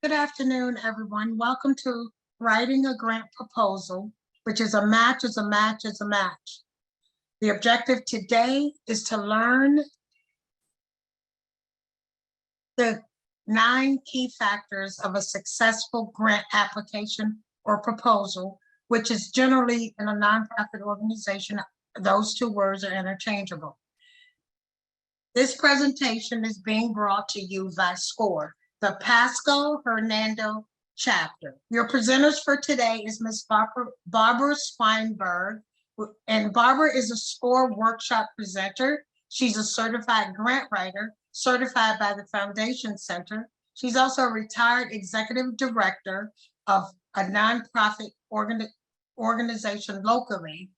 Good afternoon, everyone. Welcome to Writing a Grant Proposal, which is a match, is a match, is a match. The objective today is to learn the 9 key factors of a successful grant application or proposal, which is generally in a nonprofit organization, those 2 words are interchangeable. This presentation is being brought to you by SCORE, the Pasco Hernando chapter. Your presenters for today is Ms. Barbara Swinberg, and Barbara is a SCORE workshop presenter. She's a certified grant writer, certified by the Foundation Center. She's also a retired executive director of a nonprofit organization locally.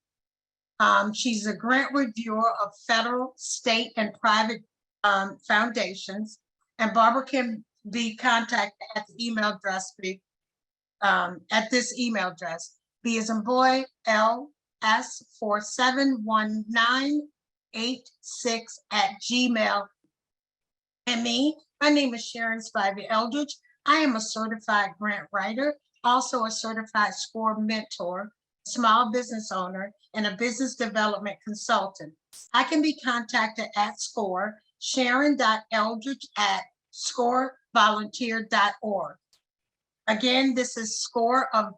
She's a grant reviewer of federal, state, and private foundations. And Barbara can be contacted at the email address, at this email address, B as in boy, ls471986@gmail. And me, my name is Sharon Spivey Eldridge. I am a certified grant writer, also a certified SCORE mentor, small business owner, and a business development consultant. I can be contacted at SCORE, sharon.eldridge@scorevolunteer.org. Again, this is SCORE of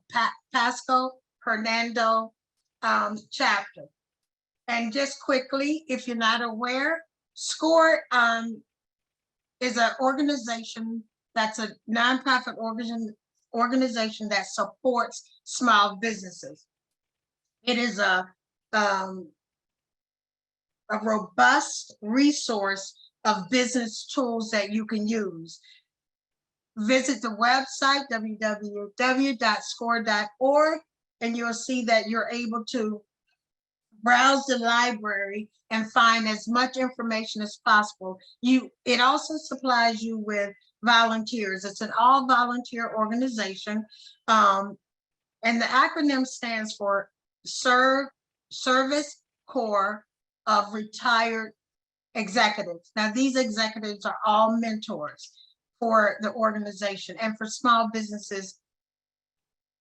Pasco Hernando chapter. And just quickly, if you're not aware, SCORE is an organization that's a nonprofit organization that supports small businesses. It is a robust resource of business tools that you can use. Visit the website, www.score.org, and you'll see that you're able to browse the library and find as much information as possible. It also supplies you with volunteers. It's an all volunteer organization. And the acronym stands for Service Corps of Retired Executives. Now, these executives are all mentors for the organization and for small businesses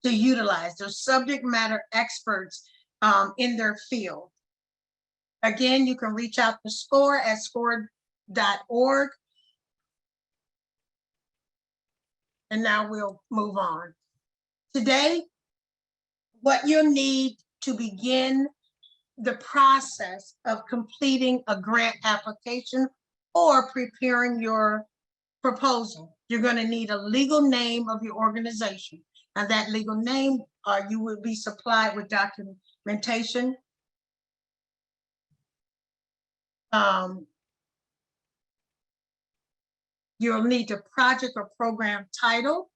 to utilize. They're subject matter experts in their field. Again, you can reach out to SCORE at score.org. And now we'll move on. Today, what you'll need to begin the process of completing a grant application or preparing your proposal. You're going to need a legal name of your organization. And that legal name, you will be supplied with documentation. You'll need your project or program title.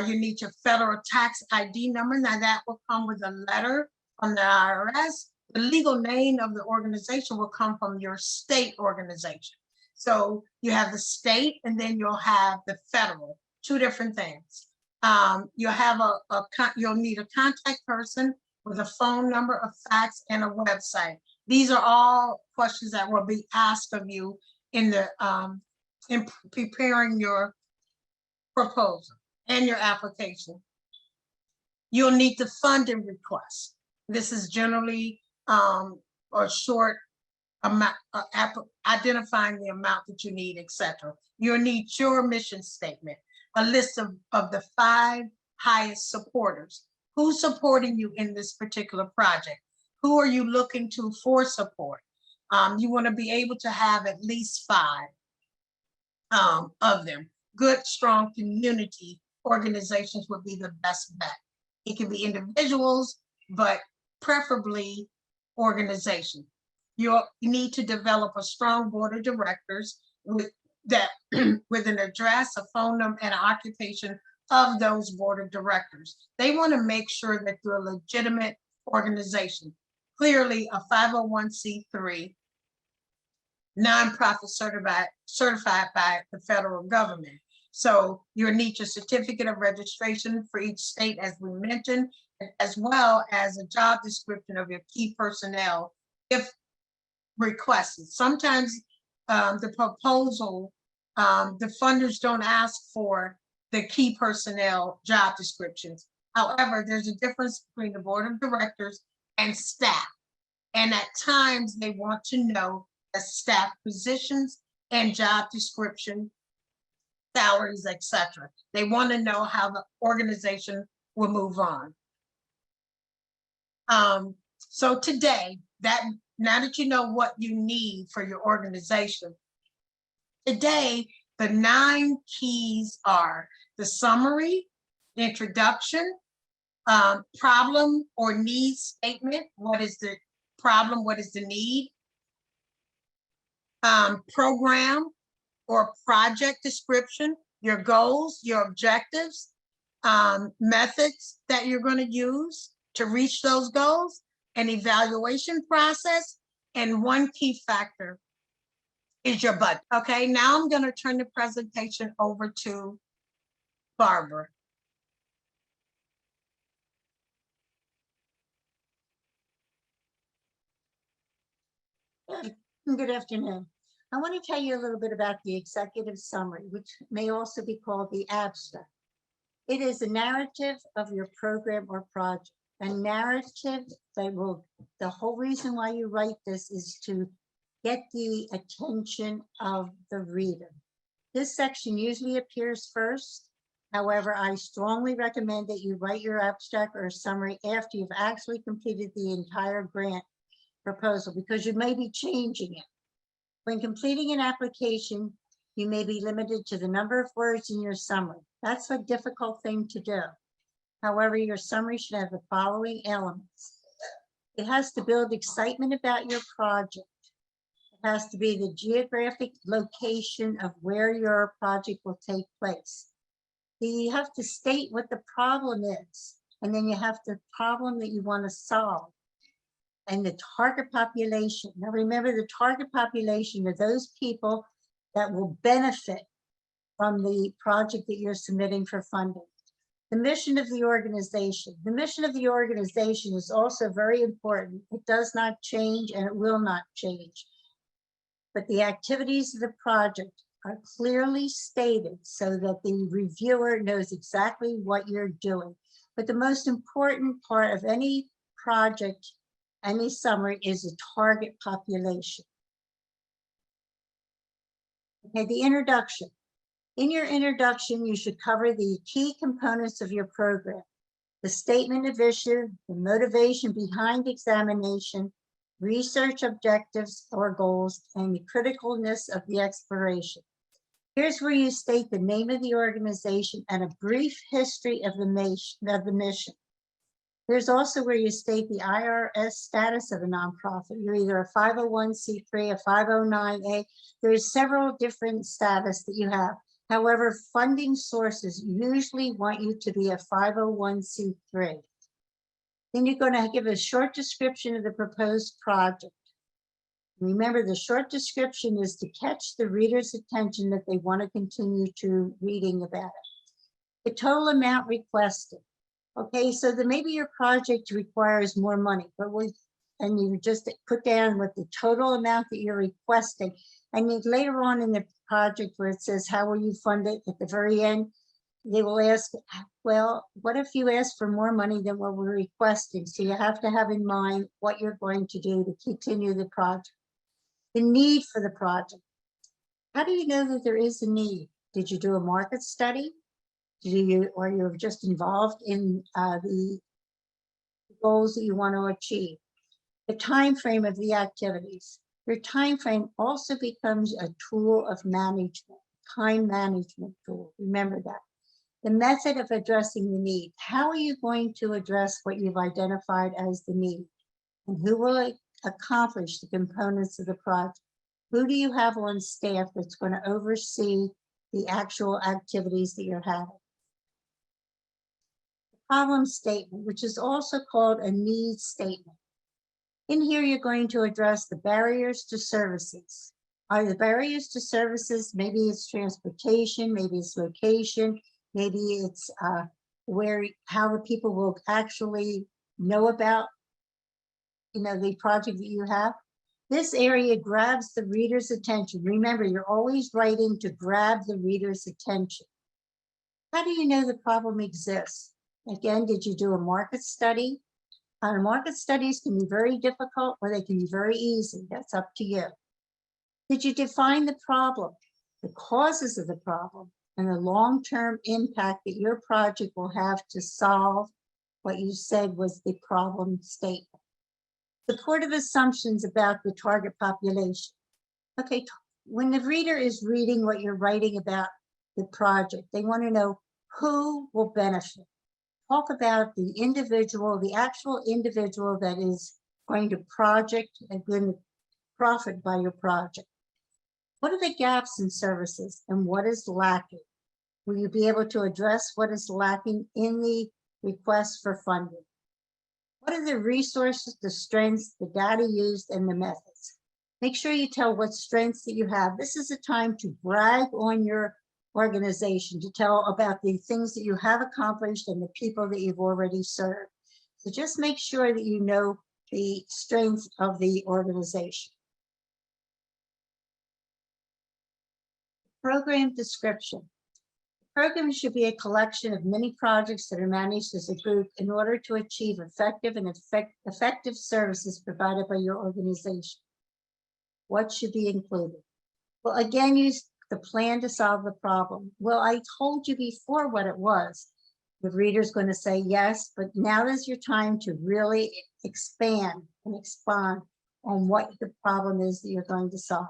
You need your federal tax ID number. Now that will come with a letter from the IRS. The legal name of the organization will come from your state organization. So you have the state and then you'll have the federal, 2 different things. You'll have you'll need a contact person with a phone number, a fax, and a website. These are all questions that will be asked of you in preparing your proposal and your application. You'll need the funding request. This is generally a short amount, identifying the amount that you need, etc. You'll need your mission statement, a list of the 5 highest supporters. Who's supporting you in this particular project? Who are you looking to for support? You want to be able to have at least 5 of them. Good, strong community organizations would be the best bet. It can be individuals, but preferably organizations. You need to develop a strong board of directors with an address, a phone number, and an occupation of those board of directors. They want to make sure that you're a legitimate organization. Clearly a 501c3 nonprofit certified by the federal government. So you'll need your certificate of registration for each state, as we mentioned, as well as a job description of your key personnel if requested. Sometimes the proposal, the funders don't ask for the key personnel job descriptions. However, there's a difference between the board of directors and staff. And at times they want to know the staff positions and job description, salaries, etc. They want to know how the organization will move on. So today, now that you know what you need for your organization, today, the 9 keys are the summary, the introduction, problem or need statement. What is the problem? What is the need? Program or project description, your goals, your objectives, methods that you're going to use to reach those goals, an evaluation process, and one key factor is your budget. Okay, now I'm going to turn the presentation over to Barbara. Good afternoon. I want to tell you a little bit about the executive summary, which may also be called the abstract. It is a narrative of your program or project. A narrative that will, the whole reason why you write this is to get the attention of the reader. This section usually appears first. However, I strongly recommend that you write your abstract or summary after you've actually completed the entire grant proposal, because you may be changing it. When completing an application, you may be limited to the number of words in your summary. That's a difficult thing to do. However, your summary should have the following elements. It has to build excitement about your project. It has to be the geographic location of where your project will take place. You have to state what the problem is, and then you have the problem that you want to solve. And the target population. Now remember, the target population are those people that will benefit from the project that you're submitting for funding. The mission of the organization. The mission of the organization is also very important. It does not change and it will not change. But the activities of the project are clearly stated so that the reviewer knows exactly what you're doing. But the most important part of any project, any summary, is a target population. Okay, the introduction. In your introduction, you should cover the key components of your program: the statement of issue, the motivation behind examination, research objectives or goals, and the criticalness of the exploration. Here's where you state the name of the organization and a brief history of the mission. There's also where you state the IRS status of a nonprofit. You're either a 501c3, a 509A. There's several different status that you have. However, funding sources usually want you to be a 501c3. Then you're going to give a short description of the proposed project. Remember, the short description is to catch the reader's attention that they want to continue to reading about it. The total amount requested. Okay, so then maybe your project requires more money, and you just put down what the total amount that you're requesting. And then later on in the project where it says, how will you fund it, at the very end, they will ask, well, what if you ask for more money than what we're requesting? So you have to have in mind what you're going to do to continue the project. The need for the project. How do you know that there is a need? Did you do a market study? Or you're just involved in the goals that you want to achieve? The time frame of the activities. Your time frame also becomes a tool of management, time management tool. Remember that. The method of addressing the need. How are you going to address what you've identified as the need? And who will accomplish the components of the project? Who do you have on staff that's going to oversee the actual activities that you're having? Problem statement, which is also called a need statement. In here, you're going to address the barriers to services. Are the barriers to services, maybe it's transportation, maybe it's location, maybe it's how the people will actually know about, the project that you have. This area grabs the reader's attention. Remember, you're always writing to grab the reader's attention. How do you know the problem exists? Again, did you do a market study? Market studies can be very difficult or they can be very easy. That's up to you. Did you define the problem, the causes of the problem, and the long-term impact that your project will have to solve what you said was the problem statement? Supportive assumptions about the target population. Okay, when the reader is reading what you're writing about the project, they want to know who will benefit. Talk about the individual, the actual individual that is going to project and going to profit by your project. What are the gaps in services and what is lacking? Will you be able to address what is lacking in the request for funding? What are the resources, the strengths, the data used, and the methods? Make sure you tell what strengths that you have. This is a time to brag on your organization, to tell about the things that you have accomplished and the people that you've already served. So just make sure that you know the strengths of the organization. Program description. Program should be a collection of many projects that are managed as a group in order to achieve effective and effective services provided by your organization. What should be included? Well, again, use the plan to solve the problem. Well, I told you before what it was. The reader's going to say yes, but now is your time to really expand and expand on what the problem is that you're going to solve.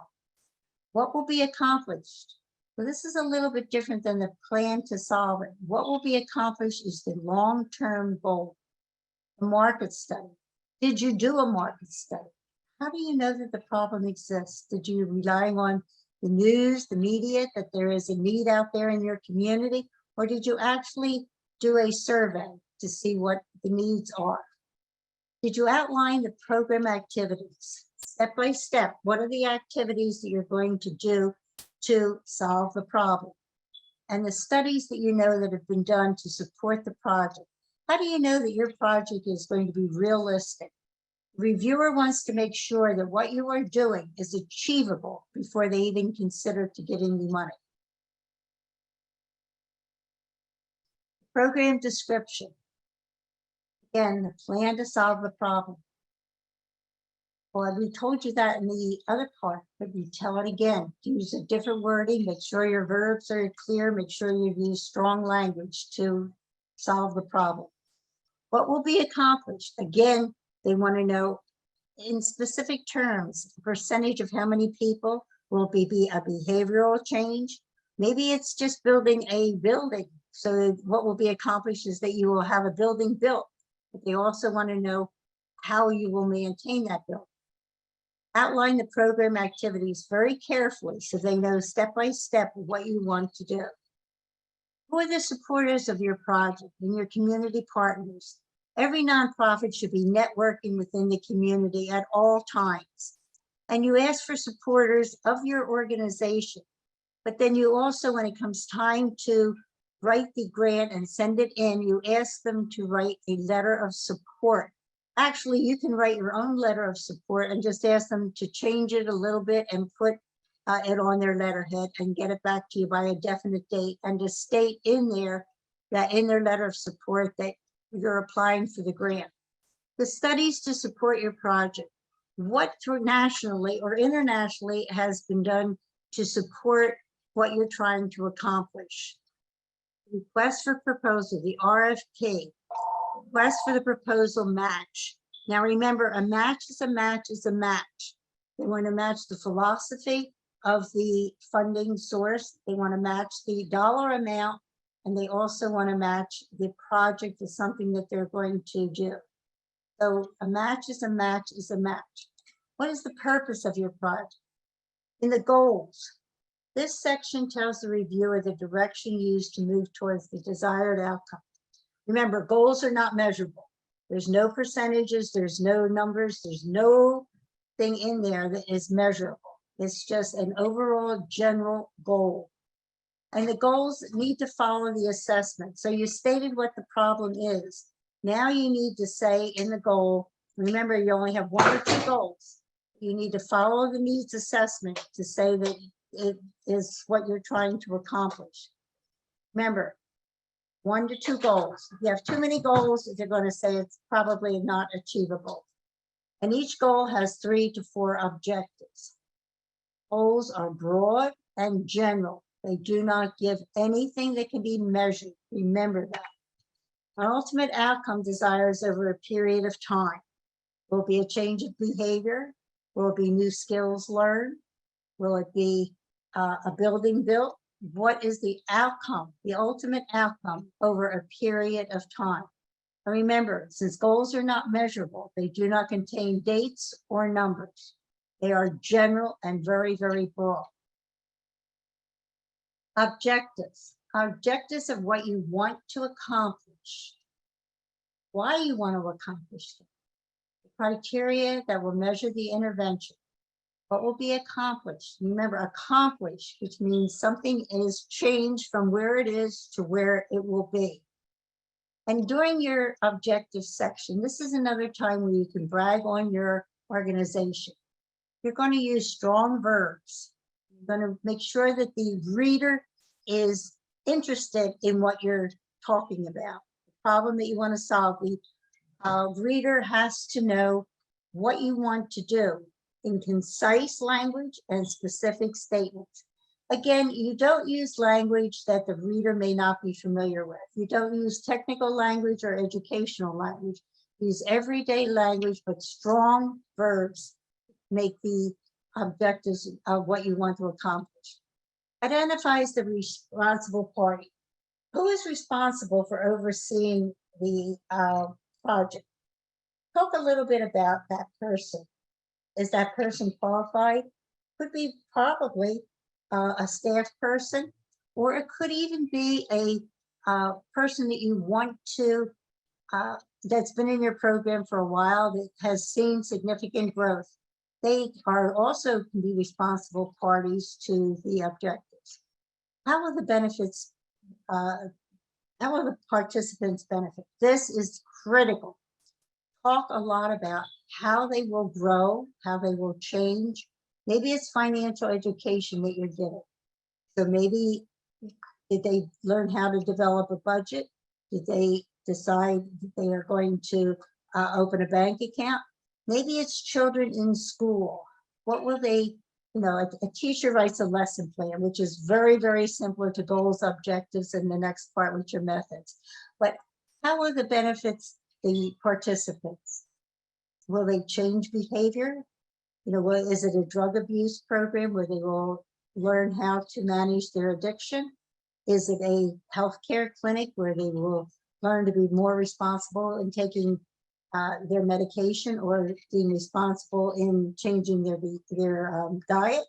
What will be accomplished? Well, this is a little bit different than the plan to solve it. What will be accomplished is the long-term goal. The market study. Did you do a market study? How do you know that the problem exists? Did you rely on the news, the media, that there is a need out there in your community? Or did you actually do a survey to see what the needs are? Did you outline the program activities? Step by step, what are the activities that you're going to do to solve the problem? And the studies that you know that have been done to support the project. How do you know that your project is going to be realistic? The reviewer wants to make sure that what you are doing is achievable before they even consider to getting the money. Program description. Again, the plan to solve the problem. Well, we told you that in the other part, but we tell it again. Use a different wording, make sure your verbs are clear, make sure you use strong language to solve the problem. What will be accomplished? Again, they want to know in specific terms, percentage of how many people will be a behavioral change. Maybe it's just building a building. So what will be accomplished is that you will have a building built, but they also want to know how you will maintain that building. Outline the program activities very carefully so they know step by step what you want to do. Who are the supporters of your project and your community partners? Every nonprofit should be networking within the community at all times. And you ask for supporters of your organization, but then you also, when it comes time to write the grant and send it in, you ask them to write a letter of support. Actually, you can write your own letter of support and just ask them to change it a little bit and put it on their letterhead and get it back to you by a definite date, and to state in there that in their letter of support that you're applying for the grant. The studies to support your project. What nationally or internationally has been done to support what you're trying to accomplish? Request for proposal, the RFP. Request for the proposal match. Now remember, a match is a match is a match. They want to match the philosophy of the funding source. They want to match the dollar amount, and they also want to match the project to something that they're going to do. So a match is a match is a match. What is the purpose of your project? In the goals, this section tells the reviewer the direction used to move towards the desired outcome. Remember, goals are not measurable. There's no percentages, there's no numbers, there's no thing in there that is measurable. It's just an overall general goal. And the goals need to follow the assessment. So you stated what the problem is. Now you need to say in the goal, remember you only have 1 or 2 goals. You need to follow the needs assessment to say that it is what you're trying to accomplish. Remember, 1 to 2 goals. If you have too many goals, they're going to say it's probably not achievable. And each goal has 3 to 4 objectives. Goals are broad and general. They do not give anything that can be measured. Remember that. An ultimate outcome desires over a period of time. Will it be a change of behavior? Will it be new skills learned? Will it be a building built? What is the outcome, the ultimate outcome over a period of time? And remember, since goals are not measurable, they do not contain dates or numbers. They are general and very, very broad. Objectives. Objectives of what you want to accomplish. Why you want to accomplish them. The criteria that will measure the intervention. What will be accomplished? Remember, accomplish, which means something is changed from where it is to where it will be. And during your objective section, this is another time where you can brag on your organization. You're going to use strong verbs. You're going to make sure that the reader is interested in what you're talking about. The problem that you want to solve, the reader has to know what you want to do in concise language and specific statements. Again, you don't use language that the reader may not be familiar with. You don't use technical language or educational language. Use everyday language, but strong verbs make the objectives of what you want to accomplish. Identifies the responsible party. Who is responsible for overseeing the project? Talk a little bit about that person. Is that person qualified? Could be probably a staff person, or it could even be a person that you want to, that's been in your program for a while, that has seen significant growth. They are also can be responsible parties to the objectives. How will the benefits, how will the participants benefit? This is critical. Talk a lot about how they will grow, how they will change. Maybe it's financial education that you're giving. So maybe did they learn how to develop a budget? Did they decide that they are going to open a bank account? Maybe it's children in school. What will they, a teacher writes a lesson plan, which is very, very similar to goals, objectives, and the next part, which are methods. But how will the benefits the participants? Will they change behavior? Is it a drug abuse program where they will learn how to manage their addiction? Is it a healthcare clinic where they will learn to be more responsible in taking their medication or being responsible in changing their diet?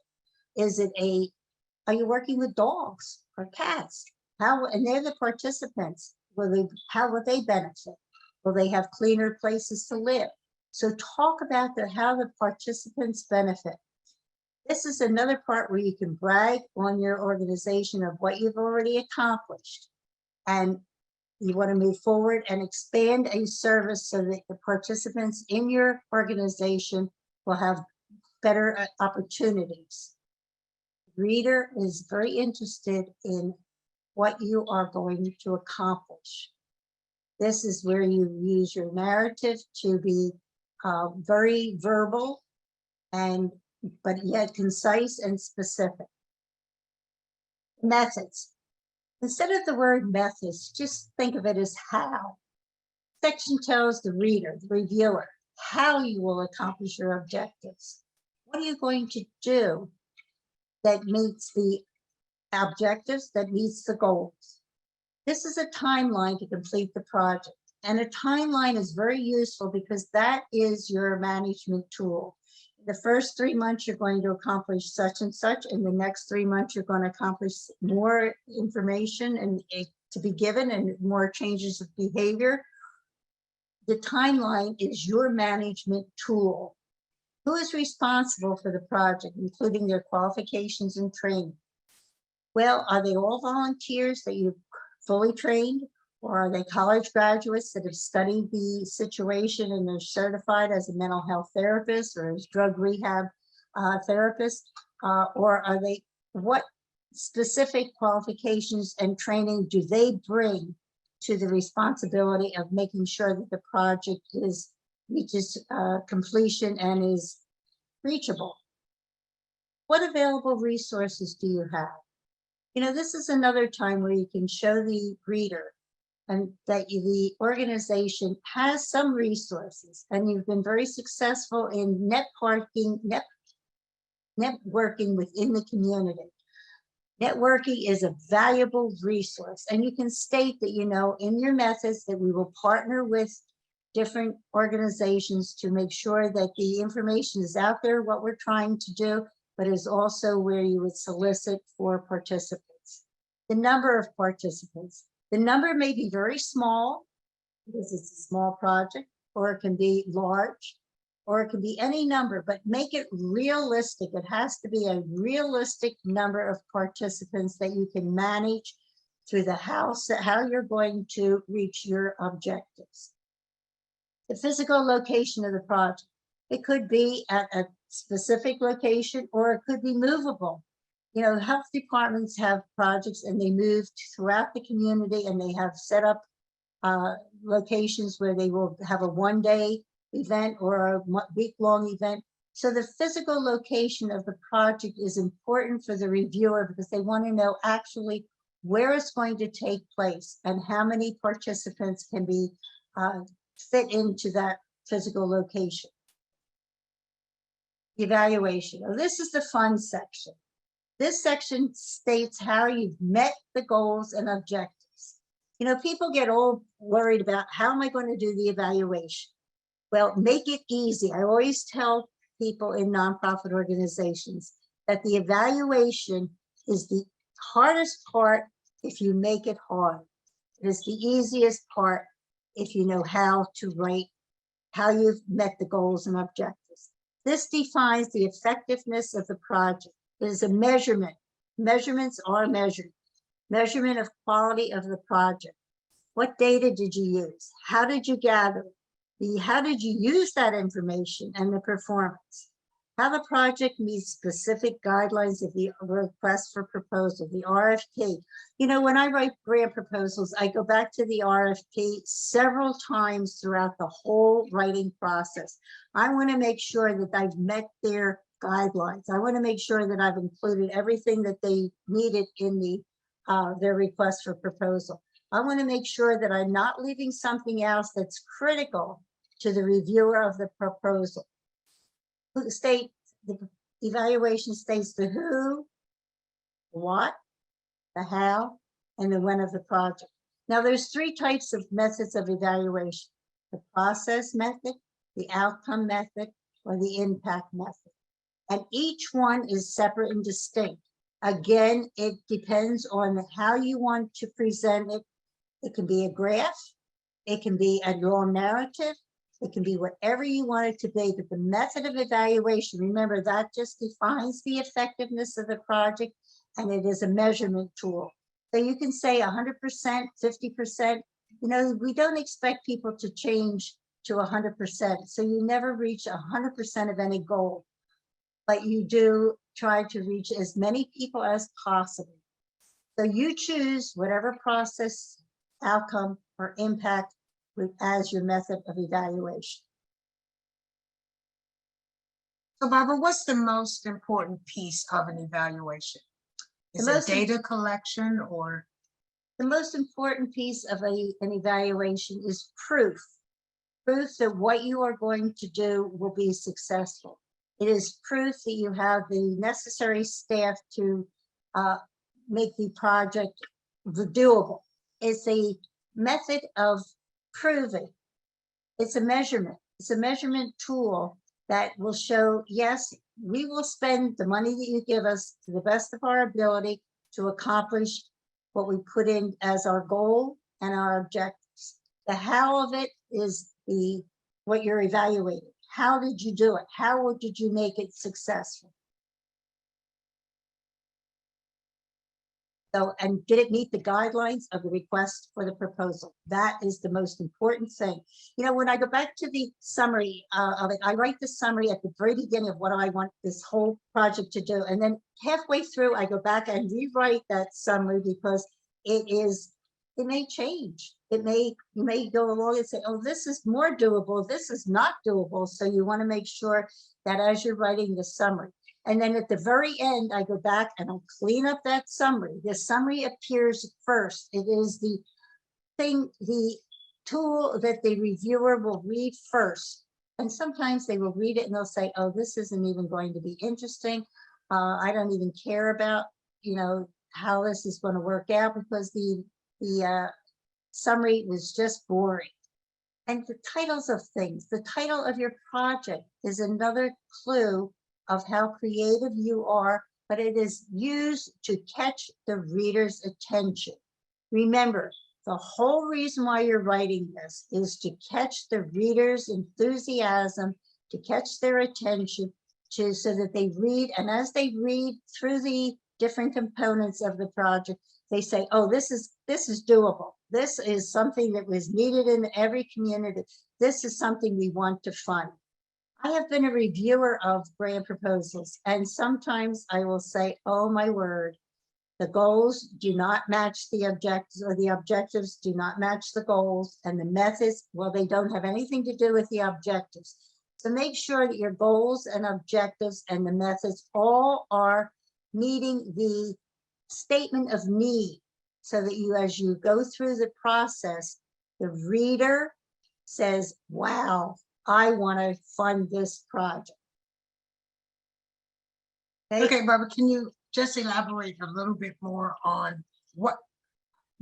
Are you working with dogs or cats? And they're the participants. How will they benefit? Will they have cleaner places to live? So talk about how the participants benefit. This is another part where you can brag on your organization of what you've already accomplished. And you want to move forward and expand a service so that the participants in your organization will have better opportunities. Reader is very interested in what you are going to accomplish. This is where you use your narrative to be very verbal, but yet concise and specific. Methods. Instead of the word methods, just think of it as how. Section tells the reader, the reviewer, how you will accomplish your objectives. What are you going to do that meets the objectives, that meets the goals? This is a timeline to complete the project. And a timeline is very useful because that is your management tool. The first 3 months, you're going to accomplish such and such. In the next 3 months, you're going to accomplish more information and to be given and more changes of behavior. The timeline is your management tool. Who is responsible for the project, including their qualifications and training? Well, are they all volunteers that you've fully trained? Or are they college graduates that have studied the situation and are certified as a mental health therapist or as drug rehab therapist? Or are they, what specific qualifications and training do they bring to the responsibility of making sure that the project reaches completion and is reachable. What available resources do you have? You know, this is another time where you can show the reader and that the organization has some resources, and you've been very successful in networking within the community. Networking is a valuable resource, and you can state that, you know, in your methods that we will partner with different organizations to make sure that the information is out there, what we're trying to do, but is also where you would solicit for participants. The number of participants. The number may be very small because it's a small project, or it can be large, or it can be any number, but make it realistic. It has to be a realistic number of participants that you can manage through the house, how you're going to reach your objectives. The physical location of the project. It could be at a specific location, or it could be movable. You know, health departments have projects and they move throughout the community, and they have set up locations where they will have a one-day event or a week-long event. So the physical location of the project is important for the reviewer, because they want to know actually where it's going to take place and how many participants can be fit into that physical location. Evaluation. Now, this is the fun section. This section states how you've met the goals and objectives. You know, people get all worried about, how am I going to do the evaluation? Well, make it easy. I always tell people in nonprofit organizations that the evaluation is the hardest part if you make it hard. It is the easiest part if you know how to write, how you've met the goals and objectives. This defines the effectiveness of the project. It is a measurement. Measurements are measured. Measurement of quality of the project. What data did you use? How did you gather? How did you use that information and the performance? How the project meets specific guidelines of the request for proposal, the RFP. You know, when I write grant proposals, I go back to the RFP several times throughout the whole writing process. I want to make sure that I've met their guidelines. I want to make sure that I've included everything that they needed in their request for proposal. I want to make sure that I'm not leaving something else that's critical to the reviewer of the proposal. The evaluation states the who, what, the how, and the when of the project. Now, there's three types of methods of evaluation: the process method, the outcome method, or the impact method. And each one is separate and distinct. Again, it depends on how you want to present it. It can be a graph, it can be a long narrative, it can be whatever you want it to be, but the method of evaluation, remember, that just defines the effectiveness of the project, and it is a measurement tool. So you can say 100%, 50%, you know, we don't expect people to change to 100%. So you never reach 100% of any goal, but you do try to reach as many people as possible. So you choose whatever process, outcome, or impact as your method of evaluation. So Barbara, what's the most important piece of an evaluation? Is it data collection, or? The most important piece of an evaluation is proof. Proof that what you are going to do will be successful. It is proof that you have the necessary staff to make the project doable. It's a method of proving. It's a measurement. It's a measurement tool that will show, yes, we will spend the money that you give us to the best of our ability to accomplish what we put in as our goal and our objectives. The how of it is what you're evaluating. How did you do it? How did you make it successful? So, and did it meet the guidelines of the request for the proposal? That is the most important thing. You know, when I go back to the summary of it, I write the summary at the very beginning of what I want this whole project to do. And then halfway through, I go back and rewrite that summary, because it is it may change. You may go along and say, oh, this is more doable, this is not doable. So you want to make sure that as you're writing the summary, and then at the very end, I go back and I clean up that summary. The summary appears first. It is the tool that the reviewer will read first. And sometimes they will read it and they'll say, oh, this isn't even going to be interesting. I don't even care about, how this is going to work out, because the summary was just boring. And the titles of things, the title of your project is another clue of how creative you are, but it is used to catch the reader's attention. Remember, the whole reason why you're writing this is to catch the reader's enthusiasm, to catch their attention, so that they read, and as they read through the different components of the project, they say, oh, this is doable. This is something that was needed in every community. This is something we want to fund. I have been a reviewer of grant proposals, and sometimes I will say, oh my word, the goals do not match the objectives, or the objectives do not match the goals, and the methods, well, they don't have anything to do with the objectives. So make sure that your goals and objectives and the methods all are meeting the statement of need, so that you, as you go through the process, the reader says, wow, I want to fund this project. Okay, Barbara, can you just elaborate a little bit more on what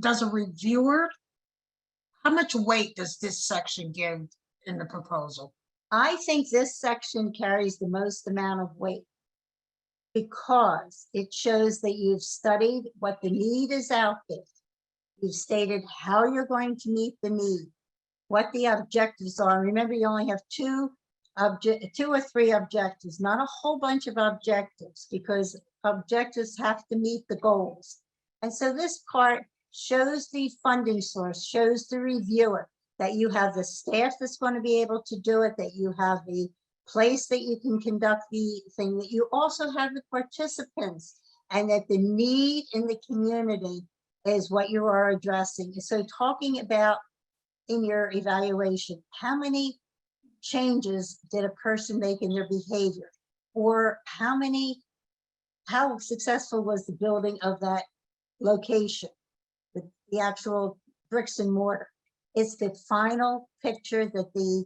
does a reviewer, how much weight does this section give in the proposal? I think this section carries the most amount of weight, because it shows that you've studied what the need is out there. You've stated how you're going to meet the need, what the objectives are. Remember, you only have two or three objectives, not a whole bunch of objectives, because objectives have to meet the goals. And so this part shows the funding source, shows the reviewer that you have the staff that's going to be able to do it, that you have the place that you can conduct the thing, that you also have the participants, and that the need in the community is what you are addressing. So talking about in your evaluation, how many changes did a person make in their behavior, or how successful was the building of that location, the actual bricks and mortar. It's the final picture that the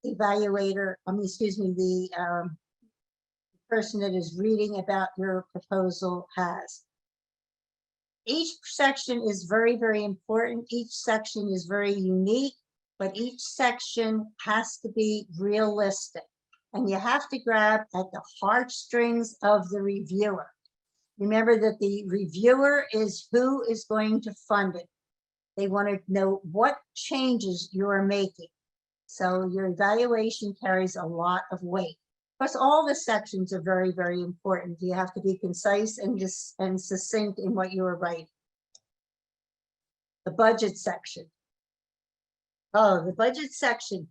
evaluator, the person that is reading about your proposal has. Each section is very, very important. Each section is very unique, but each section has to be realistic. And you have to grab at the heartstrings of the reviewer. Remember that the reviewer is who is going to fund it. They want to know what changes you are making. So your evaluation carries a lot of weight. Plus, all the sections are very, very important. You have to be concise and succinct in what you are writing. The budget section. Oh, the budget section.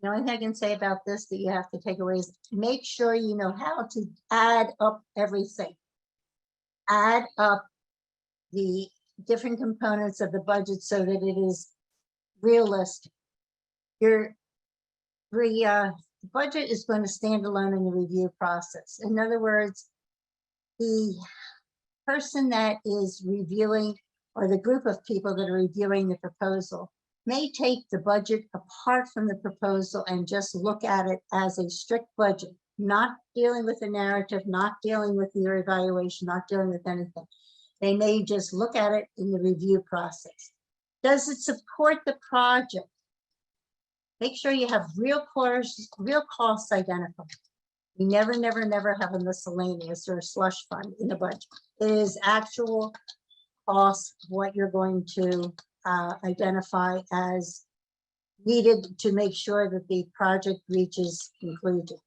The only thing I can say about this that you have to take away is make sure you know how to add up everything. Add up the different components of the budget so that it is realistic. The budget is going to stand alone in the review process. In other words, the person that is reviewing, or the group of people that are reviewing the proposal, may take the budget apart from the proposal and just look at it as a strict budget, not dealing with the narrative, not dealing with your evaluation, not dealing with anything. They may just look at it in the review process. Does it support the project? Make sure you have real costs identified. You never have a miscellaneous or a slush fund in a budget. It is actual cost, what you're going to identify as needed to make sure that the project reaches conclusion.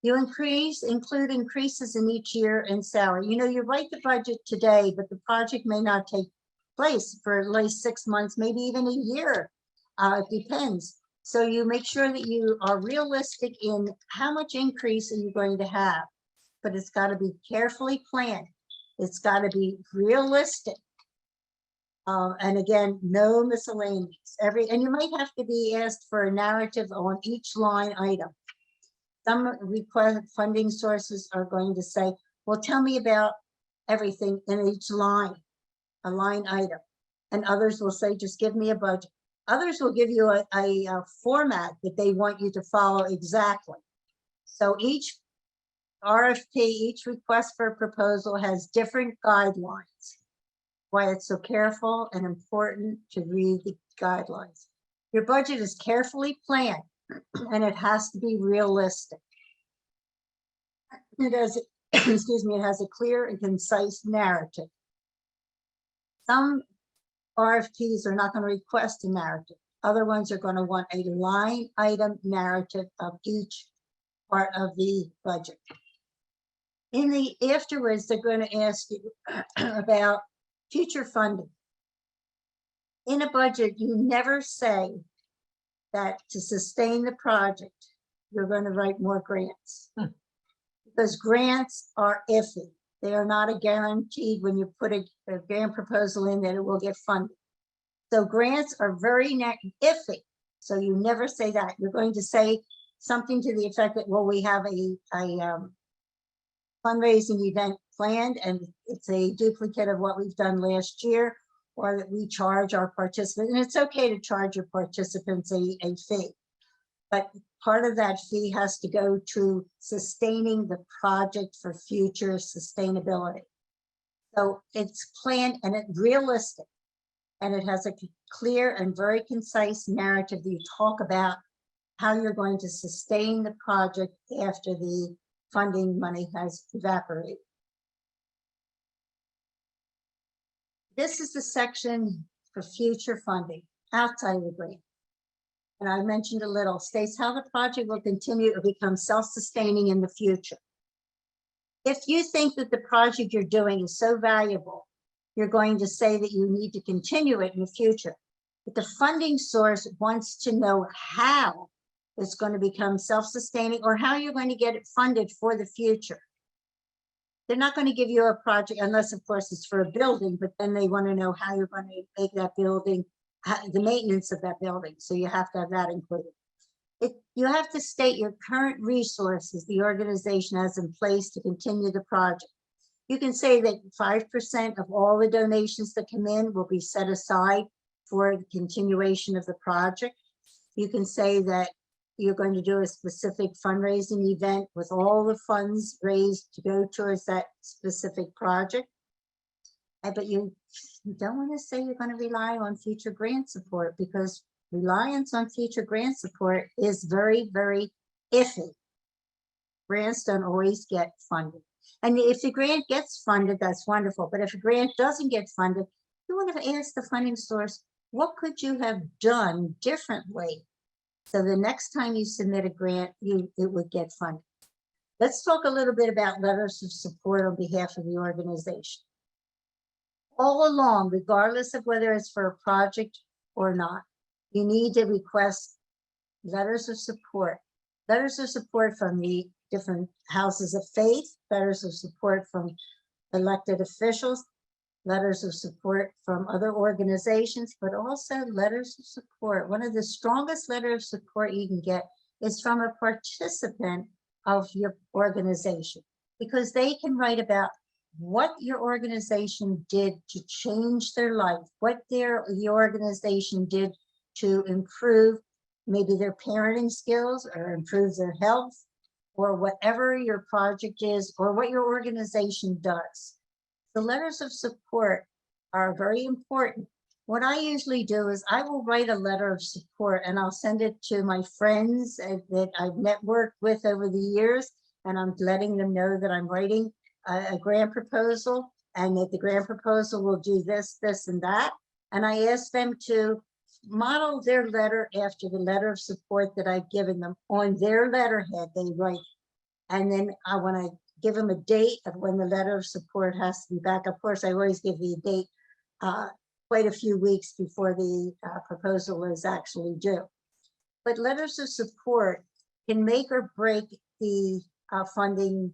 You include increases in each year in salary. You write the budget today, but the project may not take place for at least 6 months, maybe even a year. It depends. So you make sure that you are realistic in how much increase are you going to have, but it's got to be carefully planned. It's got to be realistic. And again, no miscellaneous. And you might have to be asked for a narrative on each line item. Some request funding sources are going to say, well, tell me about everything in each line, a line item. And others will say, just give me a budget. Others will give you a format that they want you to follow exactly. So each RFP, each request for a proposal has different guidelines. Why it's so careful and important to read the guidelines. Your budget is carefully planned and it has to be realistic. It has, excuse me, it has a clear and concise narrative. Some RFPs are not going to request a narrative. Other ones are going to want a line item narrative of each part of the budget. Afterwards, they're going to ask you about future funding. In a budget, you never say that to sustain the project, you're going to write more grants. Because grants are iffy. They are not a guaranteed when you put a grant proposal in that it will get funded. So grants are very iffy. So you never say that. You're going to say something to the effect that, well, we have a fundraising event planned and it's a duplicate of what we've done last year, or that we charge our participants, and it's okay to charge your participants a fee, but part of that fee has to go to sustaining the project for future sustainability. So it's planned and it's realistic, and it has a clear and very concise narrative that you talk about how you're going to sustain the project after the funding money has evaporated. This is the section for future funding outside of the grant. And I mentioned a little, states how the project will continue to become self-sustaining in the future. If you think that the project you're doing is so valuable, you're going to say that you need to continue it in the future. But the funding source wants to know how it's going to become self-sustaining or how you're going to get it funded for the future. They're not going to give you a project unless, of course, it's for a building, but then they want to know how you're going to make that building, the maintenance of that building. So you have to have that included. You have to state your current resources the organization has in place to continue the project. You can say that 5% of all the donations that come in will be set aside for the continuation of the project. You can say that you're going to do a specific fundraising event with all the funds raised to go towards that specific project. But you don't want to say you're going to rely on future grant support, because reliance on future grant support is very, very iffy. Grants don't always get funded. And if the grant gets funded, that's wonderful. But if a grant doesn't get funded, you want to ask the funding source, what could you have done differently? So the next time you submit a grant, it would get funded. Let's talk a little bit about letters of support on behalf of the organization. All along, regardless of whether it's for a project or not, you need to request letters of support. Letters of support from the different houses of faith, letters of support from elected officials, letters of support from other organizations, but also letters of support. One of the strongest letters of support you can get is from a participant of your organization, because they can write about what your organization did to change their life, what the organization did to improve maybe their parenting skills or improve their health, or whatever your project is, or what your organization does. The letters of support are very important. What I usually do is I will write a letter of support and I'll send it to my friends that I've networked with over the years, and I'm letting them know that I'm writing a grant proposal and that the grant proposal will do this, this, and that. And I ask them to model their letter after the letter of support that I've given them. On their letterhead, they write. And then I want to give them a date of when the letter of support has to be back. Of course, I always give the date quite a few weeks before the proposal is actually due. But letters of support can make or break the funding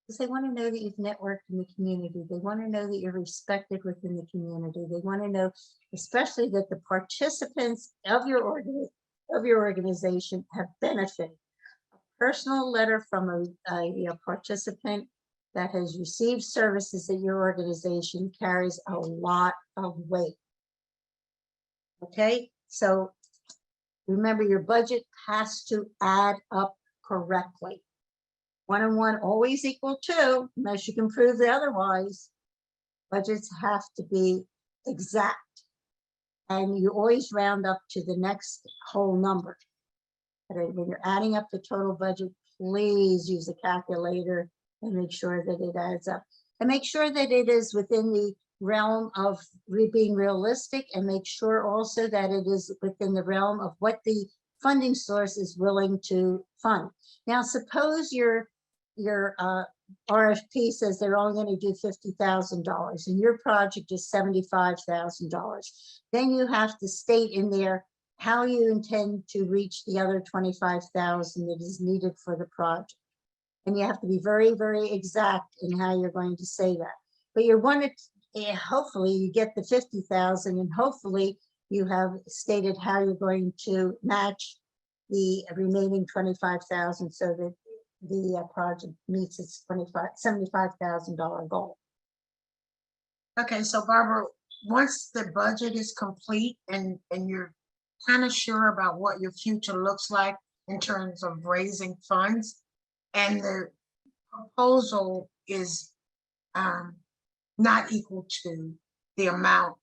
Because they want to know that you've networked in the community. They want to know that you're respected within the community. They want to know, especially that the participants of your organization have benefited. A personal letter from a participant that has received services at your organization carries a lot of weight. Okay, so remember, your budget has to add up correctly. 1 and 1 always equal 2, unless you can prove the otherwise. Budgets have to be exact. And you always round up to the next whole number. But when you're adding up the total budget, please use a calculator and make sure that it adds up. And make sure that it is within the realm of being realistic, and make sure also that it is within the realm of what the funding source is willing to fund. Now, suppose your RFP says they're only going to do $50,000 and your project is $75,000. Then you have to state in there how you intend to reach the other $25,000 that is needed for the project. And you have to be very, very exact in how you're going to say that. But you want to, hopefully you get the 50,000, and hopefully you have stated how you're going to match the remaining 25,000 so that the project meets its $75,000 goal. Okay, so Barbara, once the budget is complete and you're kind of sure about what your future looks like in terms of raising funds, and the proposal is not equal to the amount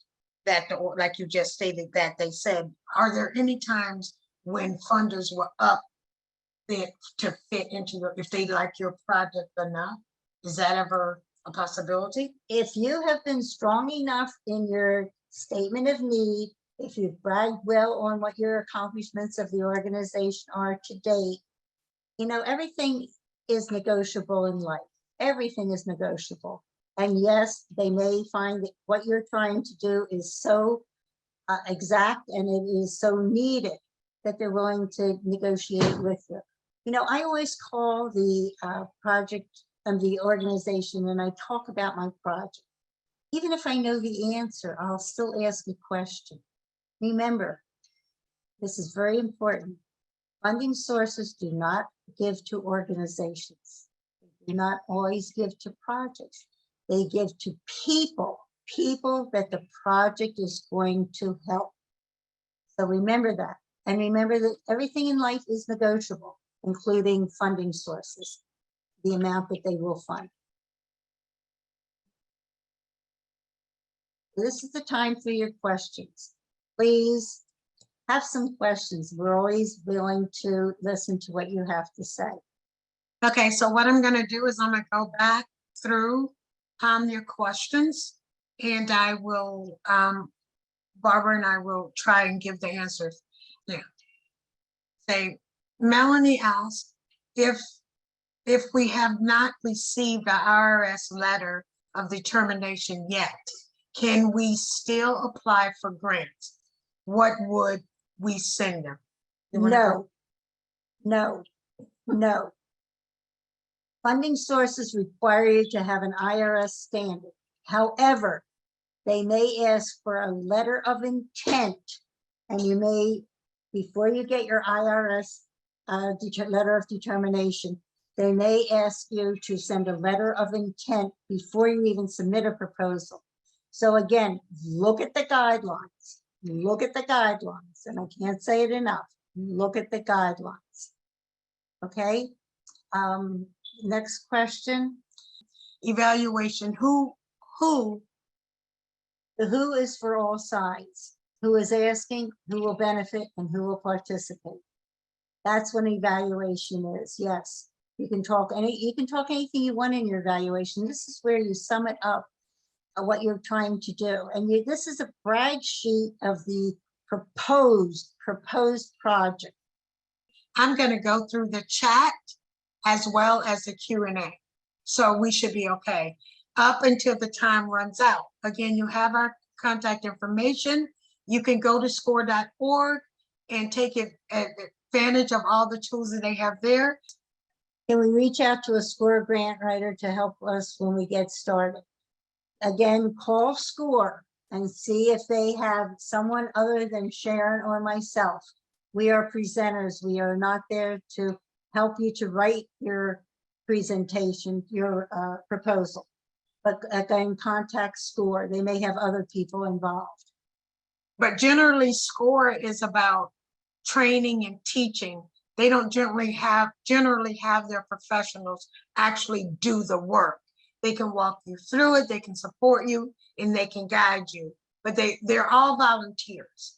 that, like you just stated, that they said, are there any times when funders were up there to fit into if they like your project enough? Is that ever a possibility? If you have been strong enough in your statement of need, if you've bragged well on what your accomplishments of the organization are to date, you know, everything is negotiable in life. Everything is negotiable. And yes, they may find that what you're trying to do is so exact and it is so needed that they're willing to negotiate with you. You know, I always call the project and the organization and I talk about my project. Even if I know the answer, I'll still ask a question. Remember, this is very important. Funding sources do not give to organizations. They do not always give to projects. They give to people that the project is going to help. So remember that. And remember that everything in life is negotiable, including funding sources, the amount that they will fund. This is the time for your questions. Please have some questions. We're always willing to listen to what you have to say. Okay, so what I'm gonna do is I'm gonna go back through your questions, and I will, Barbara and I will try and give the answers. Yeah. Say, Melanie asked if we have not received the IRS letter of determination yet, can we still apply for grants? What would we send them? No. Funding sources require you to have an IRS standard. However, they may ask for a letter of intent, and you may, before you get your IRS letter of determination, they may ask you to send a letter of intent before you even submit a proposal. So again, look at the guidelines. Look at the guidelines, and I can't say it enough. Look at the guidelines. Okay. Next question. Evaluation. Who? The who is for all sides. Who is asking, who will benefit, and who will participate. That's what evaluation is. Yes, you can talk anything you want in your evaluation. This is where you sum it up what you're trying to do. And this is a brag sheet of the proposed project. I'm going to go through the chat as well as the Q&A. So we should be okay up until the time runs out. Again, you have our contact information. You can go to score.org and take advantage of all the tools that they have there. Can we reach out to a SCORE grant writer to help us when we get started? Again, call SCORE and see if they have someone other than Sharon or myself. We are presenters. We are not there to help you to write your presentation, your proposal. But again, contact SCORE. They may have other people involved. But generally, SCORE is about training and teaching. They don't generally have their professionals actually do the work. They can walk you through it, they can support you, and they can guide you. But they're all volunteers.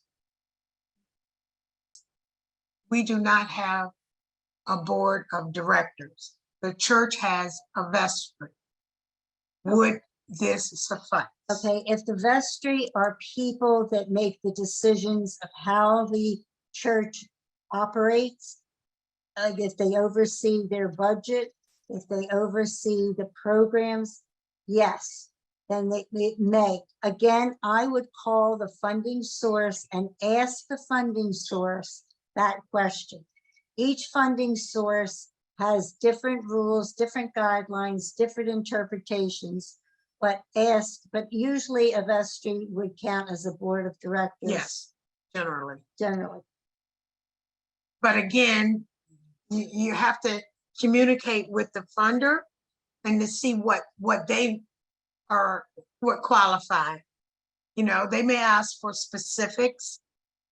We do not have a board of directors. The church has a vestry. Would this suffice? Okay, if the vestry are people that make the decisions of how the church operates, if they oversee their budget, if they oversee the programs, yes, then it may. Again, I would call the funding source and ask the funding source that question. Each funding source has different rules, different guidelines, different interpretations, but usually a vestry would count as a board of directors. Yes, generally. Generally. But again, you have to communicate with the funder and to see what they are, what qualify. You know, they may ask for specifics.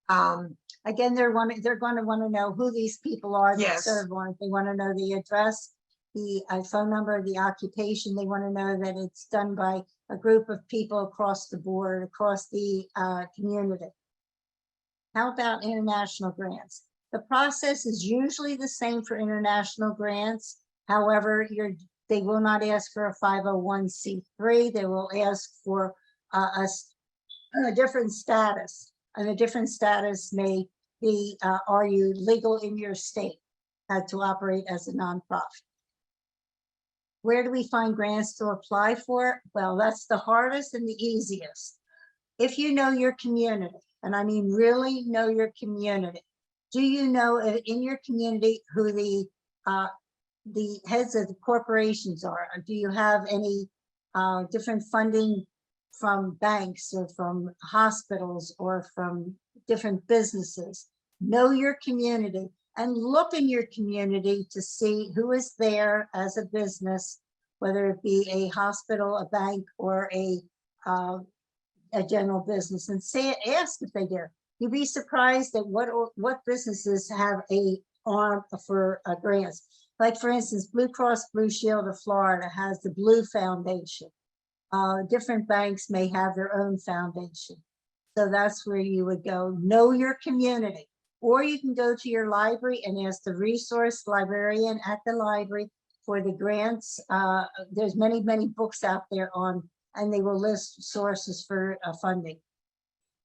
Again, they're going to want to know who these people are that Yes. serve on it. They want to know the address, the phone number, the occupation. They want to know that it's done by a group of people across the board, across the community. How about international grants? The process is usually the same for international grants. However, they will not ask for a 501c3. They will ask for a different status. And a different status may be, are you legal in your state to operate as a nonprofit? Where do we find grants to apply for? Well, that's the hardest and the easiest. If you know your community, and I mean really know your community, do you know in your community who the heads of the corporations are? Do you have any different funding from banks or from hospitals or from different businesses? Know your community and look in your community to see who is there as a business, whether it be a hospital, a bank, or a general business, and ask if they do. You'd be surprised at what businesses have a arm for grants. Like for instance, Blue Cross Blue Shield of Florida has the Blue Foundation. Different banks may have their own foundation. So that's where you would go. Know your community. Or you can go to your library and ask the resource librarian at the library for the grants. There's many, many books out there and they will list sources for funding.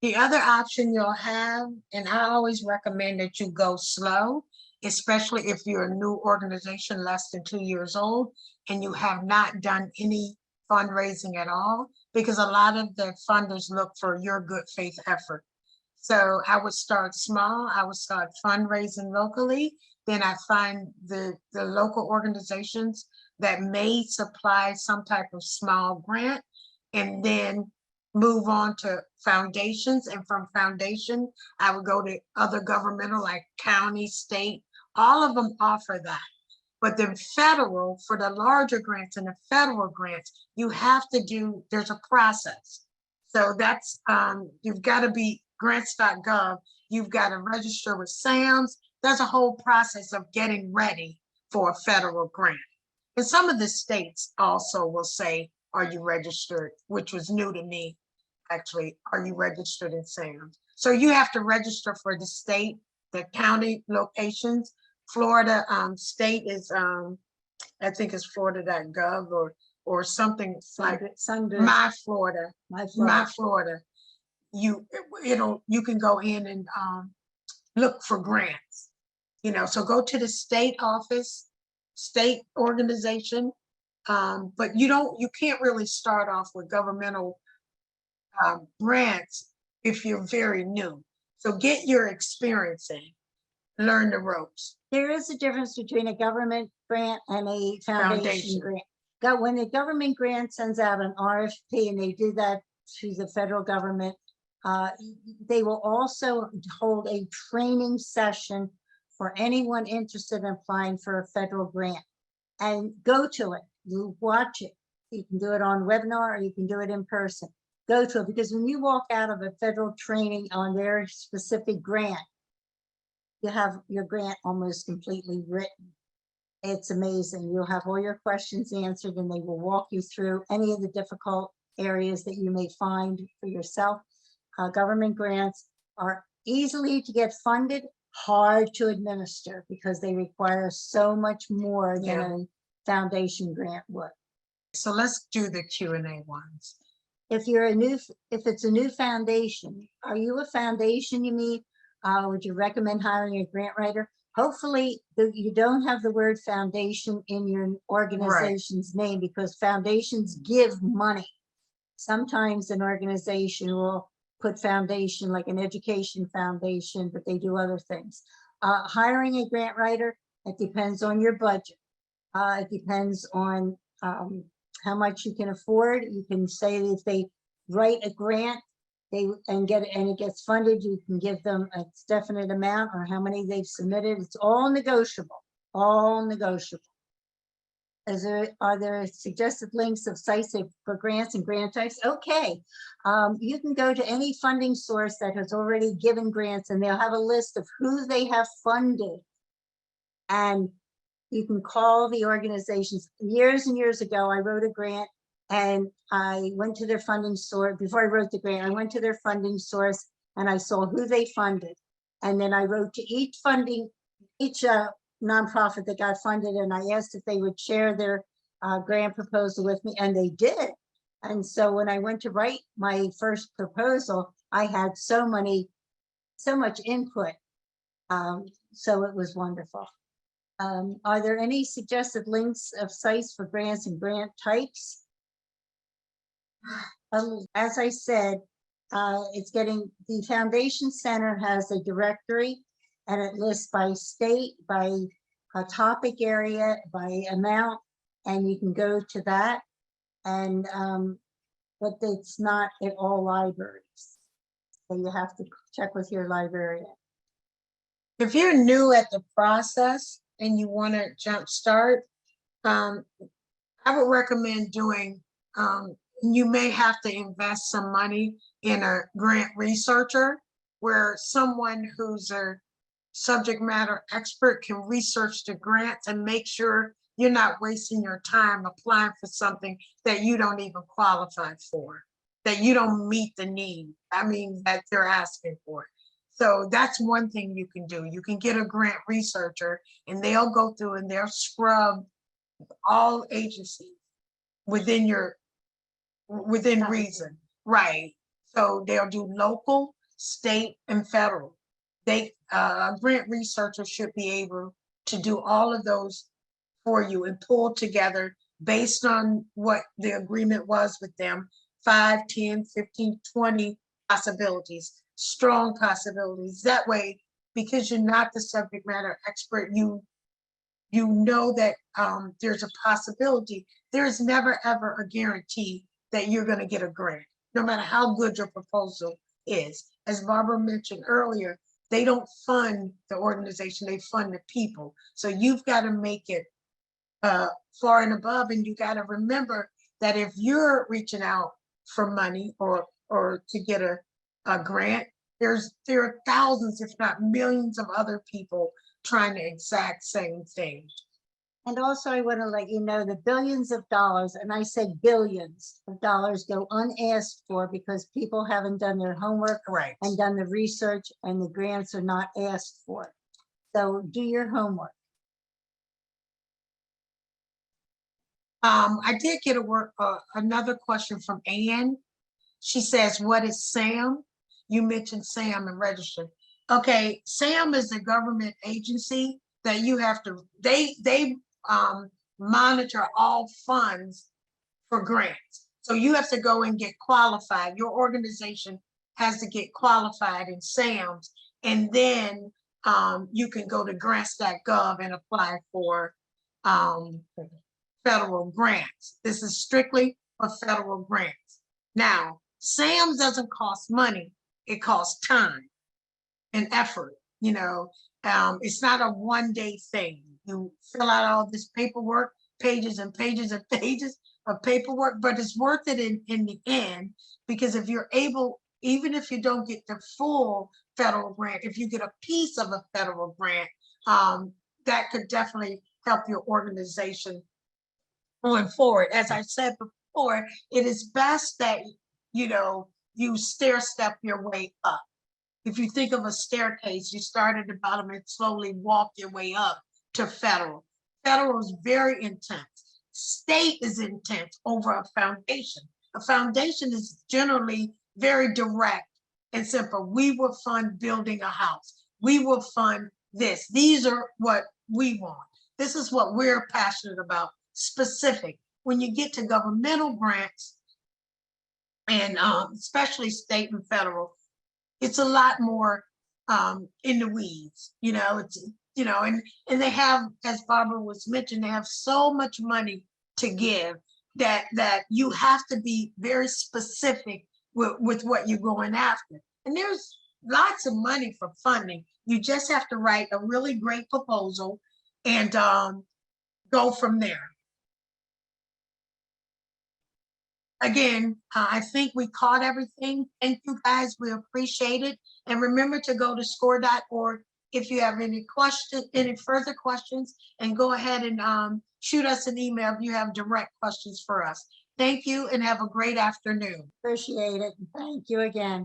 The other option you'll have, and I always recommend that you go slow, especially if you're a new organization less than 2 years old and you have not done any fundraising at all, because a lot of the funders look for your good faith effort. So I would start small. I would start fundraising locally. Then I find the local organizations that may supply some type of small grant, and then move on to foundations. And from foundation, I would go to other governmental like county, state, all of them offer that. But the federal, for the larger grants and the federal grants, you have to do, there's a process. So that's, you've got to be grants.gov, you've got to register with SAMS. There's a whole process of getting ready for a federal grant. And some of the states also will say, are you registered? Which was new to me, actually. Are you registered in SAMS? So you have to register for the state, the county locations. Florida state is, I think it's florida.gov or something like My Florida. You can go in and look for grants, so go to the state office, state organization, but you can't really start off with governmental grants if you're very new. So get your experience in. learn the ropes. There is a difference between a government grant and a foundation Foundation. grant. When the government grant sends out an RFP, and they do that to the federal government, they will also hold a training session for anyone interested in applying for a federal grant. And go to it, you watch it. You can do it on webinar or you can do it in person. Go to it, because when you walk out of a federal training on their specific grant, you have your grant almost completely written. It's amazing. You'll have all your questions answered, and they will walk you through any of the difficult areas that you may find for yourself. Government grants are easily to get funded, hard to administer, because they require so much more than Yeah. a foundation grant would. So let's do the Q&A ones. If it's a new foundation, are you a foundation, you mean? Would you recommend hiring a grant writer? Hopefully you don't have the word foundation in your organization's name, because foundations give money. Sometimes an organization will put foundation, like an education foundation, but they do other things. Hiring a grant writer, it depends on your budget. It depends on how much you can afford. You can say that if they write a grant, and it gets funded, you can give them a definite amount, or how many they've submitted. It's all negotiable, all negotiable. Are there suggested links of sites for grants and grant types? Okay, you can go to any funding source that has already given grants, and they'll have a list of who they have funded. And you can call the organizations. Years and years ago, I wrote a grant, and I went to their funding source. Before I wrote the grant, I went to their funding source and I saw who they funded. And then I wrote to each nonprofit that got funded, and I asked if they would share their grant proposal with me, and they did. And so when I went to write my first proposal, I had so much input. So it was wonderful. Are there any suggested links of sites for grants and grant types? As I said, the Foundation Center has a directory, and it lists by state, by a topic area, by amount, and you can go to that. And but it's not at all libraries, so you have to check with your librarian. If you're new at the process and you want to jumpstart, I would recommend doing, you may have to invest some money in a grant researcher, where someone who's a subject matter expert can research the grants and make sure you're not wasting your time applying for something that you don't even qualify for, that you don't meet the need, that they're asking for. So that's one thing you can do. You can get a grant researcher, and they'll go through and they'll scrub all agencies within reason, right? So they'll do local, state, and federal. A grant researcher should be able to do all of those for you and pull together, based on what the agreement was with them, 5, 10, 15, 20 possibilities, strong possibilities. That way, because you're not the subject matter expert, you know that there's a possibility. There's never ever a guarantee that you're going to get a grant, no matter how good your proposal is. As Barbara mentioned earlier, they don't fund the organization, they fund the people. So you've got to make it far and above, and you got to remember that if you're reaching out for money or to get a grant, there are thousands, if not millions, of other people trying the exact same thing. And also, I want to let you know that billions of dollars, and I said billions of dollars, go unasked for because people haven't done their homework Right. and done the research, and the grants are not asked for. So do your homework. I did get another question from Ann. She says, what is SAM? You mentioned SAM and register. Okay, SAM is a government agency that you have to, they monitor all funds for grants. So you have to go and get qualified. Your organization has to get qualified in SAMs, and then you can go to grants.gov and apply for federal grants. This is strictly for federal grants. Now, SAM doesn't cost money, it costs time and effort, you know. It's not a one-day thing. You fill out all this paperwork, pages and pages and pages of paperwork, but it's worth it in the end, because if you're able, even if you don't get the full federal grant, if you get a piece of a federal grant, that could definitely help your organization going forward. As I said before, it is best that, you know, you stair-step your way up. If you think of a staircase, you start at the bottom and slowly walk your way up to federal. Federal is very intense. State is intense over a foundation. A foundation is generally very direct and simple. We will fund building a house. We will fund this. These are what we want. This is what we're passionate about, specific. When you get to governmental grants, and especially state and federal, it's a lot more in the weeds, you know. It's, you know, and they have, as Barbara was mentioned, they have so much money to give that you have to be very specific with what you're going after. And there's lots of money for funding. You just have to write a really great proposal and go from there. Again, I think we caught everything. Thank you guys, we appreciate it. And remember to go to score.org if you have any questions, any further questions, and go ahead and shoot us an email if you have direct questions for us. Thank you and have a great afternoon. Appreciate it. Thank you again.